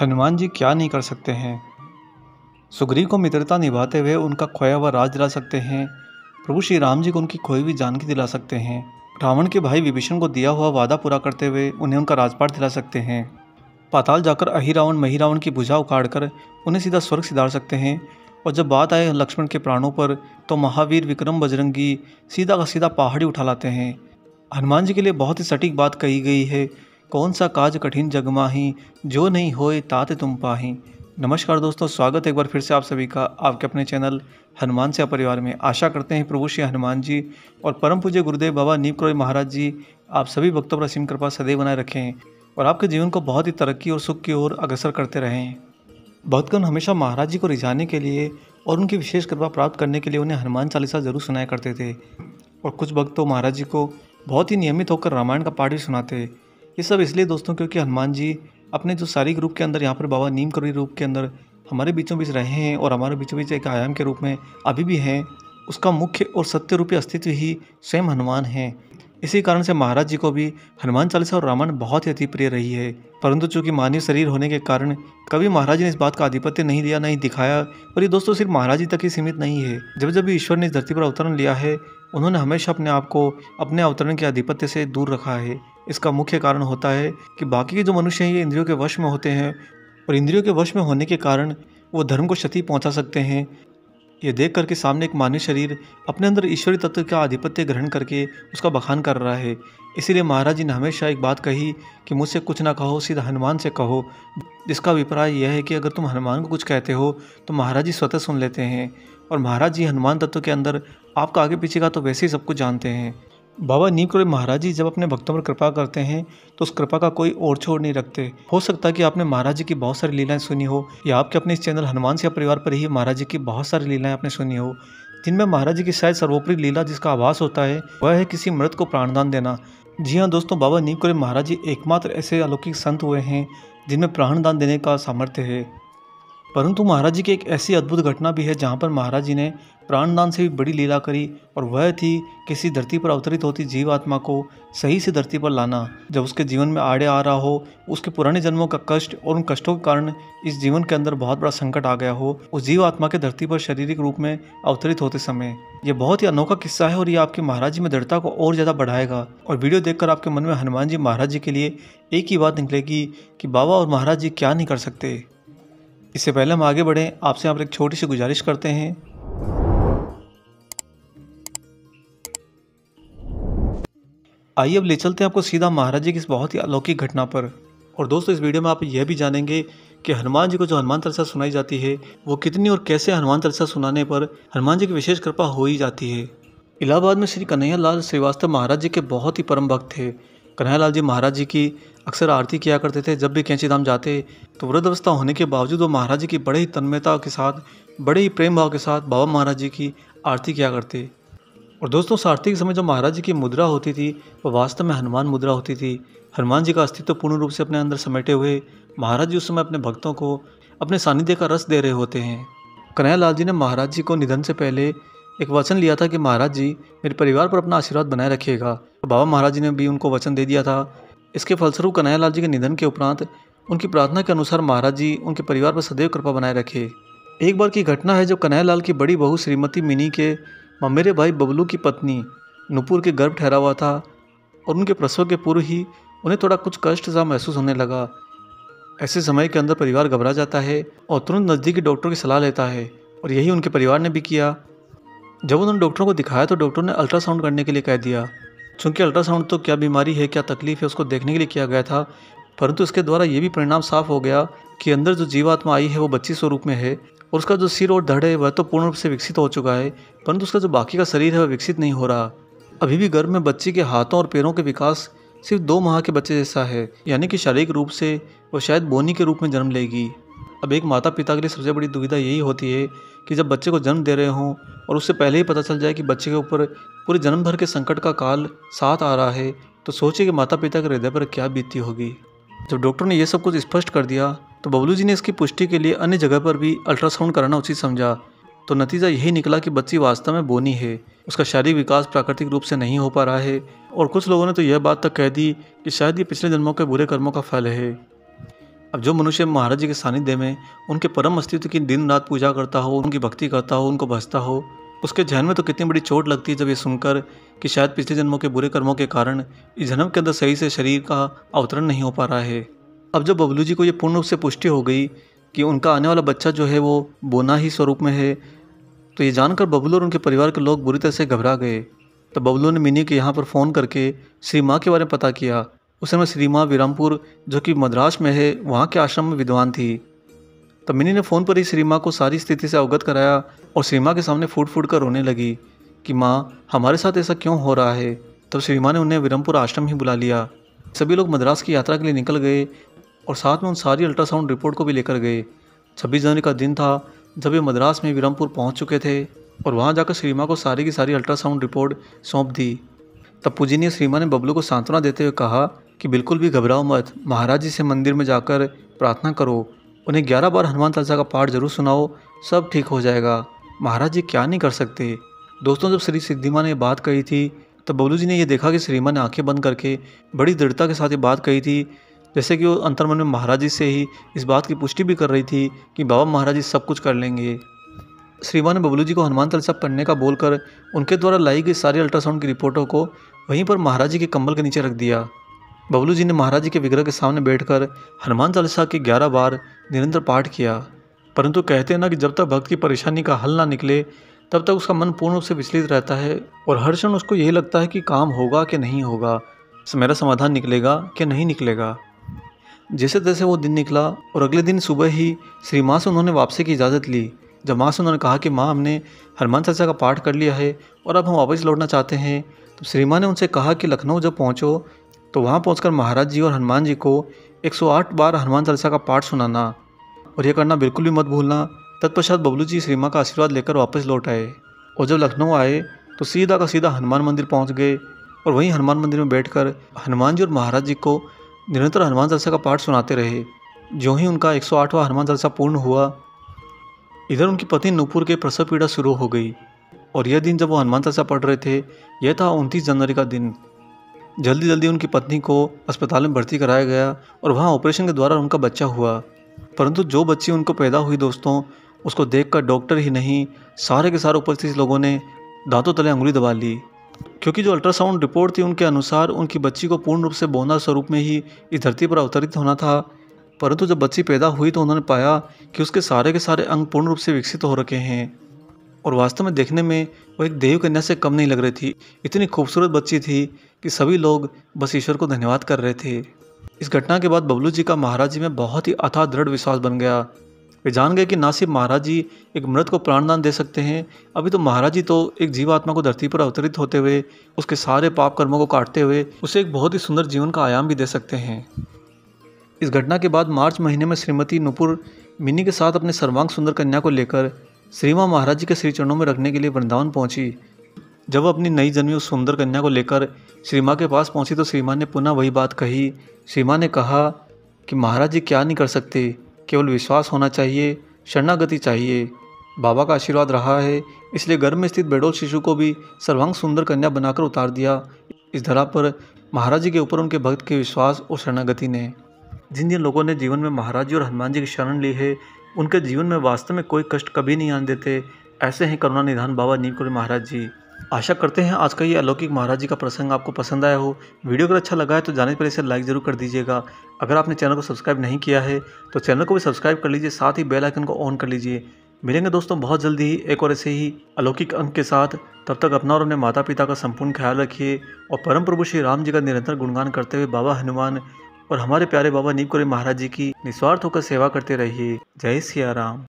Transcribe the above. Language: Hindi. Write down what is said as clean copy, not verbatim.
हनुमान जी क्या नहीं कर सकते हैं। सुग्रीव को मित्रता निभाते हुए उनका खोया हुआ राज दिला सकते हैं। प्रभु श्री राम जी को उनकी खोई हुई जानकी दिला सकते हैं। रावण के भाई विभीषण को दिया हुआ वादा पूरा करते हुए उन्हें उनका राजपाट दिला सकते हैं। पाताल जाकर अहिरावण महिरावण की भुजा उखाड़कर उन्हें सीधा स्वर्ग सिधार सकते हैं। और जब बात आए लक्ष्मण के प्राणों पर तो महावीर विक्रम बजरंगी सीधा का सीधा पहाड़ी उठा लाते हैं। हनुमान जी के लिए बहुत ही सटीक बात कही गई है। कौन सा काज कठिन जग माही, जो नहीं होए तात तुम पाही। नमस्कार दोस्तों, स्वागत है एक बार फिर से आप सभी का आपके अपने चैनल हनुमान से परिवार में। आशा करते हैं प्रभु श्री हनुमान जी और परम पूज्य गुरुदेव बाबा नीमकरोली महाराज जी आप सभी भक्तों पर असीम कृपा सदैव बनाए रखें और आपके जीवन को बहुत ही तरक्की और सुख की ओर अग्रसर करते रहें। भक्तगण हमेशा महाराज जी को रिझाने के लिए और उनकी विशेष कृपा प्राप्त करने के लिए उन्हें हनुमान चालीसा जरूर सुनाया करते थे। और कुछ भक्त तो महाराज जी को बहुत ही नियमित होकर रामायण का पाठ भी सुनाते। ये सब इसलिए दोस्तों क्योंकि हनुमान जी अपने जो शारीरिक रूप के अंदर यहाँ पर बाबा नीमकरोली रूप के अंदर हमारे बीचों बीच रहे हैं और हमारे बीचों बीच एक आयाम के रूप में अभी भी हैं, उसका मुख्य और सत्य रूपी अस्तित्व ही स्वयं हनुमान है। इसी कारण से महाराज जी को भी हनुमान चालीसा और रामायण बहुत ही अति प्रिय रही है। परंतु चूंकि मानव शरीर होने के कारण कभी महाराज जी ने इस बात का आधिपत्य नहीं दिया, नहीं दिखाया। और ये दोस्तों सिर्फ महाराज जी तक ही सीमित नहीं है। जब जब भी ईश्वर ने इस धरती पर अवतरण लिया है उन्होंने हमेशा अपने आप को अपने अवतरण के आधिपत्य से दूर रखा है। इसका मुख्य कारण होता है कि बाकी के जो मनुष्य हैं ये इंद्रियों के वश में होते हैं और इंद्रियों के वश में होने के कारण वो धर्म को क्षति पहुंचा सकते हैं। ये देख करके सामने एक मानव शरीर अपने अंदर ईश्वरीय तत्व का आधिपत्य ग्रहण करके उसका बखान कर रहा है। इसीलिए महाराज जी ने हमेशा एक बात कही कि मुझसे कुछ ना कहो, सीधा हनुमान से कहो। जिसका अभिप्राय यह है कि अगर तुम हनुमान को कुछ कहते हो तो महाराज जी स्वतः सुन लेते हैं। और महाराज जी हनुमान तत्व के अंदर आपका आगे पीछे का तो वैसे ही सब कुछ जानते हैं। बाबा नीमकरोली महाराज जी जब अपने भक्तों पर कृपा करते हैं तो उस कृपा का कोई ओर छोड़ नहीं रखते। हो सकता है कि आपने महाराज जी की बहुत सारी लीलाएं सुनी हो या आपके अपने इस चैनल हनुमान से परिवार पर ही महाराज जी की बहुत सारी लीलाएं आपने सुनी हो, जिनमें महाराज जी की शायद सर्वोपरि लीला जिसका आभास होता है वह है किसी मृत को प्राणदान देना। जी हाँ दोस्तों, बाबा नीमकरोली महाराज जी एकमात्र ऐसे अलौकिक संत हुए हैं जिनमें प्राणदान देने का सामर्थ्य है। परंतु महाराज जी की एक ऐसी अद्भुत घटना भी है जहाँ पर महाराज जी ने प्राणदान से भी बड़ी लीला करी और वह थी किसी धरती पर अवतरित होती जीवात्मा को सही से धरती पर लाना। जब उसके जीवन में आड़े आ रहा हो, उसके पुराने जन्मों का कष्ट और उन कष्टों के कारण इस जीवन के अंदर बहुत बड़ा संकट आ गया हो, उस जीवात्मा के धरती पर शारीरिक रूप में अवतरित होते समय। यह बहुत ही अनोखा किस्सा है और ये आपकी महाराज जी में दृढ़ता को और ज़्यादा बढ़ाएगा। और वीडियो देखकर आपके मन में हनुमान जी महाराज जी के लिए एक ही बात निकलेगी कि बाबा और महाराज जी क्या नहीं कर सकते। इससे पहले हम आगे बढ़ें, आपसे यहाँ पर एक छोटी सी गुजारिश करते हैं। आइए अब ले चलते हैं आपको सीधा महाराज जी की इस बहुत ही अलौकिक घटना पर। और दोस्तों इस वीडियो में आप यह भी जानेंगे कि हनुमान जी को जो हनुमान चालीसा सुनाई जाती है वो कितनी और कैसे हनुमान चालीसा सुनाने पर हनुमान जी की विशेष कृपा हो ही जाती है। इलाहाबाद में श्री कन्हैया लाल श्रीवास्तव महाराज जी के बहुत ही परम भक्त थे। कन्हैया लाल जी महाराज जी की अक्सर आरती किया करते थे। जब भी कैंची धाम जाते तो वृद्ध अवस्था होने के बावजूद वो महाराज जी की बड़े ही तन्मयता के साथ, बड़े ही प्रेम भाव के साथ बाबा महाराज जी की आरती किया करते। और दोस्तों उस आरती के समय जो महाराज जी की मुद्रा होती थी वह वास्तव में हनुमान मुद्रा होती थी। हनुमान जी का अस्तित्व पूर्ण रूप से अपने अंदर समेटे हुए महाराज जी उस समय अपने भक्तों को अपने सानिध्य का रस दे रहे होते हैं। कन्हैया लाल जी ने महाराज जी को निधन से पहले एक वचन लिया था कि महाराज जी मेरे परिवार पर अपना आशीर्वाद बनाए रखिएगा। तो बाबा महाराज जी ने भी उनको वचन दे दिया था। इसके फलस्वरूप कन्हैया लाल जी के निधन के उपरांत उनकी प्रार्थना के अनुसार महाराज जी उनके परिवार पर सदैव कृपा बनाए रखे। एक बार की घटना है जब कन्हैया लाल की बड़ी बहू श्रीमती मिनी के ममेरे भाई बबलू की पत्नी नुपुर के गर्भ ठहरा हुआ था और उनके प्रसव के पूर्व ही उन्हें थोड़ा कुछ कष्ट सा महसूस होने लगा। ऐसे समय के अंदर परिवार घबरा जाता है और तुरंत नज़दीकी डॉक्टर की सलाह लेता है और यही उनके परिवार ने भी किया। जब उन्होंने डॉक्टरों को दिखाया तो डॉक्टर ने अल्ट्रासाउंड करने के लिए कह दिया। चूँकि अल्ट्रासाउंड तो क्या बीमारी है, क्या तकलीफ है उसको देखने के लिए किया गया था, परंतु इसके द्वारा ये भी परिणाम साफ हो गया कि अंदर जो जीवात्मा आई है वो बच्ची स्वरूप में है और उसका जो सिर और धड़ है वह तो पूर्ण रूप से विकसित हो चुका है, परंतु उसका जो बाकी का शरीर है वह विकसित नहीं हो रहा। अभी भी गर्भ में बच्ची के हाथों और पैरों के विकास सिर्फ 2 माह के बच्चे जैसा है, यानी कि शारीरिक रूप से वह शायद बोनी के रूप में जन्म लेगी। अब एक माता पिता के लिए सबसे बड़ी दुविधा यही होती है कि जब बच्चे को जन्म दे रहे हों और उससे पहले ही पता चल जाए कि बच्चे के ऊपर पूरे जन्म भर के संकट का काल साथ आ रहा है, तो सोचिए कि माता पिता के हृदय पर क्या बीतती होगी। जब डॉक्टर ने यह सब कुछ स्पष्ट कर दिया तो बबलू जी ने इसकी पुष्टि के लिए अन्य जगह पर भी अल्ट्रासाउंड कराना उचित समझा। तो नतीजा यही निकला कि बच्ची वास्तव में बोनी है, उसका शारीरिक विकास प्राकृतिक रूप से नहीं हो पा रहा है। और कुछ लोगों ने तो यह बात तक कह दी कि शायद ये पिछले जन्मों के बुरे कर्मों का फल है। अब जो मनुष्य महाराज जी के सानिध्य में उनके परम अस्तित्व की दिन रात पूजा करता हो, उनकी भक्ति करता हो, उनको भजता हो, उसके जहन में तो कितनी बड़ी चोट लगती है जब ये सुनकर कि शायद पिछले जन्मों के बुरे कर्मों के कारण इस जन्म के अंदर सही से शरीर का अवतरण नहीं हो पा रहा है। अब जब बबलू जी को ये पूर्ण रूप से पुष्टि हो गई कि उनका आने वाला बच्चा जो है वो बोना ही स्वरूप में है, तो ये जानकर बबलू और उनके परिवार के लोग बुरी तरह से घबरा गए। तब बबलू ने मिनी के यहाँ पर फ़ोन करके श्री माँ के बारे में पता किया। उस समय श्री माँ विरामपुर जो कि मद्रास में है वहाँ के आश्रम में विद्वान थी। तब मिनी ने फ़ोन पर ही श्री माँ को सारी स्थिति से अवगत कराया और श्री माँ के सामने फूट फूट कर रोने लगी कि माँ हमारे साथ ऐसा क्यों हो रहा है। तब श्री माँ ने उन्हें विरमपुर आश्रम ही बुला लिया। सभी लोग मद्रास की यात्रा के लिए निकल गए और साथ में उन सारी अल्ट्रासाउंड रिपोर्ट को भी लेकर गए। 26 जनवरी का दिन था जब ये मद्रास में विरमपुर पहुंच चुके थे और वहां जाकर श्री माँ को सारी की सारी अल्ट्रासाउंड रिपोर्ट सौंप दी। तब पूजनीय श्री माँ ने बबलू को सांत्वना देते हुए कहा कि बिल्कुल भी घबराओ मत, महाराज जी से मंदिर में जाकर प्रार्थना करो, उन्हें 11 बार हनुमान चालीसा का पाठ जरूर सुनाओ, सब ठीक हो जाएगा, महाराज जी क्या नहीं कर सकते। दोस्तों, जब श्री सिद्धि माँ ने ये बात कही थी तब बबलू जी ने यह देखा कि श्री माँ ने आंखें बंद करके बड़ी दृढ़ता के साथ ये बात कही थी, जैसे कि वो अंतर्मन में महाराज जी से ही इस बात की पुष्टि भी कर रही थी कि बाबा महाराज जी सब कुछ कर लेंगे। श्री माँ ने बबलू जी को हनुमान चालीसा पढ़ने का बोलकर उनके द्वारा लाई गई सारी अल्ट्रासाउंड की रिपोर्टों को वहीं पर महाराज जी के कंबल के नीचे रख दिया। बबलू जी ने महाराज जी के विग्रह के सामने बैठकर हनुमान चालीसा के 11 बार निरंतर पाठ किया। परंतु कहते हैं ना कि जब तक भक्त की परेशानी का हल ना निकले तब तक उसका मन पूर्ण रूप से विचलित रहता है और हर क्षण उसको यही लगता है कि काम होगा कि नहीं होगा, मेरा समाधान निकलेगा कि नहीं निकलेगा। जैसे तैसे वो दिन निकला और अगले दिन सुबह ही श्री माँ से उन्होंने वापसी की इजाज़त ली। जब माँ से उन्होंने कहा कि माँ हमने हनुमान चालीसा का पाठ कर लिया है और अब हम वापस लौटना चाहते हैं, तो श्री माँ ने उनसे कहा कि लखनऊ जब पहुँचो तो वहाँ पहुँचकर महाराज जी और हनुमान जी को 108 बार हनुमान चालीसा का पाठ सुनाना और यह करना बिल्कुल भी मत भूलना। तत्पश्चात बबलू जी श्री माँ का आशीर्वाद लेकर वापस लौट आए और जब लखनऊ आए तो सीधा का सीधा हनुमान मंदिर पहुँच गए और वहीं हनुमान मंदिर में बैठकर हनुमान जी और महाराज जी को निरंतर हनुमान चालीसा का पाठ सुनाते रहे। जो ही उनका 108वां हनुमान चालीसा पूर्ण हुआ, इधर उनकी पत्नी नूपुर के प्रसव पीड़ा शुरू हो गई और यह दिन जब वो हनुमान चालीसा पढ़ रहे थे यह था 29 जनवरी का दिन। जल्दी जल्दी उनकी पत्नी को अस्पताल में भर्ती कराया गया और वहाँ ऑपरेशन के द्वारा उनका बच्चा हुआ। परंतु जो बच्ची उनको पैदा हुई दोस्तों, उसको देखकर डॉक्टर ही नहीं सारे के सारे उपस्थित लोगों ने दांतों तले अंगुली दबा ली, क्योंकि जो अल्ट्रासाउंड रिपोर्ट थी उनके अनुसार उनकी बच्ची को पूर्ण रूप से बौना स्वरूप में ही इस धरती पर अवतरित होना था। परंतु जब बच्ची पैदा हुई तो उन्होंने पाया कि उसके सारे के सारे अंग पूर्ण रूप से विकसित हो रखे हैं और वास्तव में देखने में वो एक देव कन्या से कम नहीं लग रही थी। इतनी खूबसूरत बच्ची थी कि सभी लोग बस ईश्वर को धन्यवाद कर रहे थे। इस घटना के बाद बबलू जी का महाराज जी में बहुत ही अथाह दृढ़ विश्वास बन गया। वे जान गए कि ना सिर्फ महाराज जी एक मृत को प्राणदान दे सकते हैं, अभी तो महाराज जी तो एक जीवात्मा को धरती पर अवतरित होते हुए उसके सारे पाप कर्मों को काटते हुए उसे एक बहुत ही सुंदर जीवन का आयाम भी दे सकते हैं। इस घटना के बाद मार्च महीने में श्रीमती नूपुर मिनी के साथ अपने सर्वांग सुंदर कन्या को लेकर श्री माँ महाराज जी के श्री चरणों में रखने के लिए वृंदावन पहुंची। जब वह अपनी नई जन्मी उस सुंदर कन्या को लेकर श्री माँ के पास पहुंची तो श्री माँ ने पुनः वही बात कही। श्री माँ ने कहा कि महाराज जी क्या नहीं कर सकते, केवल विश्वास होना चाहिए, शरणागति चाहिए। बाबा का आशीर्वाद रहा है, इसलिए गर्भ में स्थित बेडोल शिशु को भी सर्वांग सुंदर कन्या बनाकर उतार दिया। इस धरा पर महाराज जी के ऊपर उनके भक्त के विश्वास और शरणागति ने जिन जिन लोगों ने जीवन में महाराज जी और हनुमान जी की शरण ली है उनके जीवन में वास्तव में कोई कष्ट कभी नहीं आने देते। ऐसे हैं करुणा निधान बाबा नीमकंठ महाराज जी। आशा करते हैं आज का ये अलौकिक महाराज जी का प्रसंग आपको पसंद आया हो। वीडियो अगर अच्छा लगा है तो जाने से पहले इसे लाइक जरूर कर दीजिएगा। अगर आपने चैनल को सब्सक्राइब नहीं किया है तो चैनल को भी सब्सक्राइब कर लीजिए, साथ ही बेल आइकन को ऑन कर लीजिए। मिलेंगे दोस्तों बहुत जल्दी ही एक और ऐसे ही अलौकिक अंक के साथ। तब तक अपना और अपने माता पिता का संपूर्ण ख्याल रखिए और परम प्रभु श्री राम जी का निरंतर गुणगान करते हुए बाबा हनुमान और हमारे प्यारे बाबा नीमकंठ महाराज जी की निस्वार्थ होकर सेवा करते रहिए। जय सिया राम।